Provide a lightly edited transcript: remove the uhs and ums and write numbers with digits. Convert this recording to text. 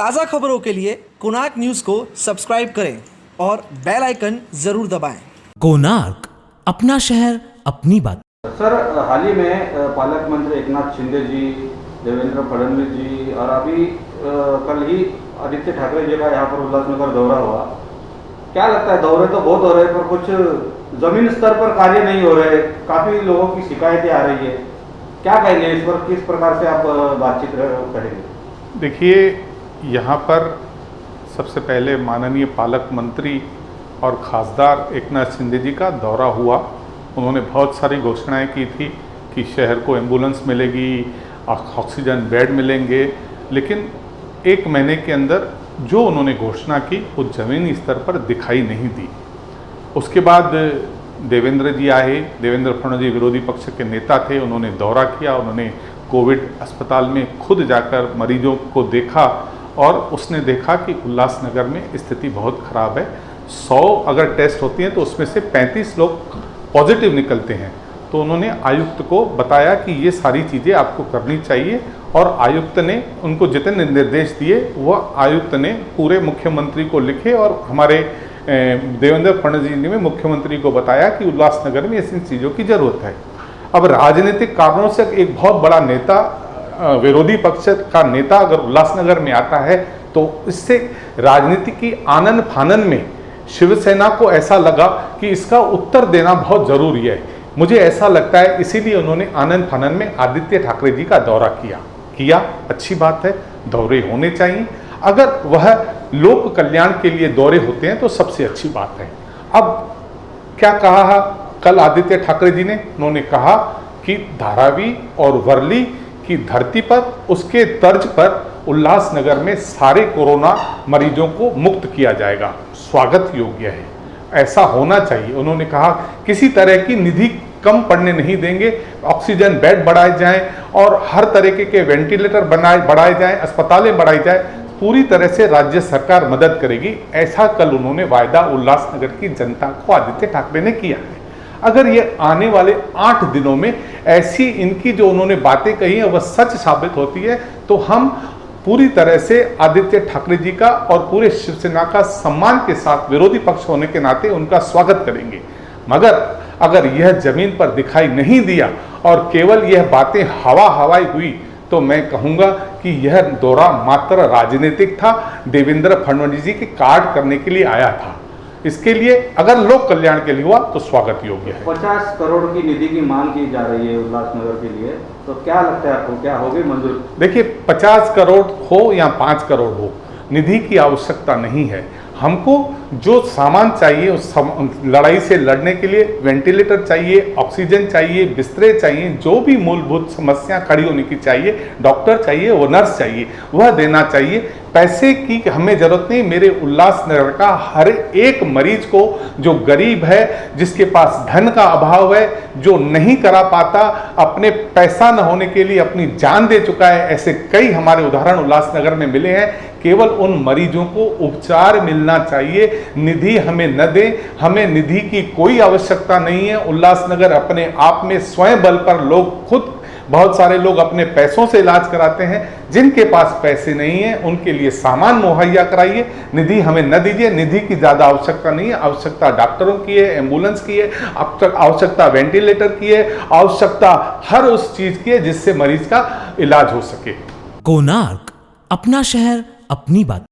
ताज़ा खबरों के लिए कोणार्क न्यूज़ को सब्सक्राइब करें और बेल आइकन ज़रूर दबाएं। कोणार्क, अपना शहर अपनी बात। सर, हाल ही में पालक मंत्री एकनाथ शिंदे जी, देवेंद्र फडणवीस जी और अभी कल ही आदित्य ठाकरे जी का यहाँ पर उल्लासनगर दौरा हुआ। क्या लगता है, दौरे तो बहुत हो रहे हैं पर कुछ जमीन स्तर पर कार्य नहीं हो रहे, काफ़ी लोगों की शिकायतें आ रही है। क्या कहेंगे इस पर, किस प्रकार से आप बातचीत करेंगे? देखिए, यहाँ पर सबसे पहले माननीय पालक मंत्री और खासदार एकनाथ शिंदे जी का दौरा हुआ। उन्होंने बहुत सारी घोषणाएं की थी कि शहर को एम्बुलेंस मिलेगी, ऑक्सीजन बेड मिलेंगे, लेकिन एक महीने के अंदर जो उन्होंने घोषणा की वो ज़मीनी स्तर पर दिखाई नहीं दी। उसके बाद देवेंद्र जी आए, देवेंद्र फडणवीस विरोधी पक्ष के नेता थे, उन्होंने दौरा किया, उन्होंने कोविड अस्पताल में खुद जाकर मरीजों को देखा और उसने देखा कि उल्लासनगर में स्थिति बहुत ख़राब है। 100 अगर टेस्ट होती हैं तो उसमें से 35 लोग पॉजिटिव निकलते हैं। तो उन्होंने आयुक्त को बताया कि ये सारी चीज़ें आपको करनी चाहिए और आयुक्त ने उनको जितने निर्देश दिए वह आयुक्त ने पूरे मुख्यमंत्री को लिखे और हमारे देवेंद्र फडणवीस जी ने मुख्यमंत्री को बताया कि उल्लासनगर में ऐसी चीज़ों की ज़रूरत है। अब राजनीतिक कारणों से एक बहुत बड़ा नेता, विरोधी पक्ष का नेता अगर उल्लासनगर में आता है तो इससे राजनीति की आनन फानन में शिवसेना को ऐसा लगा कि इसका उत्तर देना बहुत ज़रूरी है। मुझे ऐसा लगता है इसीलिए उन्होंने आनन फानन में आदित्य ठाकरे जी का दौरा किया। अच्छी बात है, दौरे होने चाहिए। अगर वह लोक कल्याण के लिए दौरे होते हैं तो सबसे अच्छी बात है। अब क्या कहा कल आदित्य ठाकरे जी ने? उन्होंने कहा कि धारावी और वर्ली की धरती पर उसके तर्ज पर उल्लासनगर में सारे कोरोना मरीजों को मुक्त किया जाएगा। स्वागत योग्य है, ऐसा होना चाहिए। उन्होंने कहा किसी तरह की निधि कम पड़ने नहीं देंगे, ऑक्सीजन बेड बढ़ाए जाएं और हर तरीके के वेंटिलेटर बढ़ाए जाएं, अस्पतालें बढ़ाई जाएं, पूरी तरह से राज्य सरकार मदद करेगी। ऐसा कल उन्होंने वायदा उल्लासनगर की जनता को आदित्य ठाकरे ने किया है। अगर ये आने वाले 8 दिनों में ऐसी इनकी जो उन्होंने बातें कही हैं वह सच साबित होती है तो हम पूरी तरह से आदित्य ठाकरे जी का और पूरे शिवसेना का सम्मान के साथ विरोधी पक्ष होने के नाते उनका स्वागत करेंगे। मगर अगर यह जमीन पर दिखाई नहीं दिया और केवल यह बातें हवाई हुई तो मैं कहूँगा कि यह दौरा मात्र राजनीतिक था, देवेंद्र फडणवीस जी के कार्ड करने के लिए आया था। इसके लिए अगर लोक कल्याण के लिए हुआ तो स्वागत योग्य है। 50 करोड़ की निधि की मांग की जा रही है उल्लासनगर के लिए, तो क्या लगता है आपको, क्या होगी मंजूर? देखिए, 50 करोड़ हो या 5 करोड़ हो, निधि की आवश्यकता नहीं है। हमको जो सामान चाहिए उस लड़ाई से लड़ने के लिए वेंटिलेटर चाहिए, ऑक्सीजन चाहिए, बिस्तरे चाहिए, जो भी मूलभूत समस्या खड़ी होने की चाहिए, डॉक्टर चाहिए, वो नर्स चाहिए, वह देना चाहिए। पैसे की हमें ज़रूरत नहीं। मेरे उल्लासनगर का हर एक मरीज को, जो गरीब है, जिसके पास धन का अभाव है, जो नहीं करा पाता, अपने पैसा न होने के लिए अपनी जान दे चुका है, ऐसे कई हमारे उदाहरण उल्लासनगर में मिले हैं। केवल उन मरीजों को उपचार मिलना चाहिए, निधि हमें न दें। हमें निधि की कोई आवश्यकता नहीं है। उल्लासनगर अपने आप में स्वयं बल पर लोग खुद, बहुत सारे लोग अपने पैसों से इलाज कराते हैं। जिनके पास पैसे नहीं है उनके लिए सामान मुहैया कराइए, निधि हमें न दीजिए। निधि की ज़्यादा आवश्यकता नहीं है। आवश्यकता डॉक्टरों की है, एम्बुलेंस की है, आवश्यकता वेंटिलेटर की है, आवश्यकता हर उस चीज़ की है जिससे मरीज का इलाज हो सके। कोणार्क, अपना शहर अपनी बात।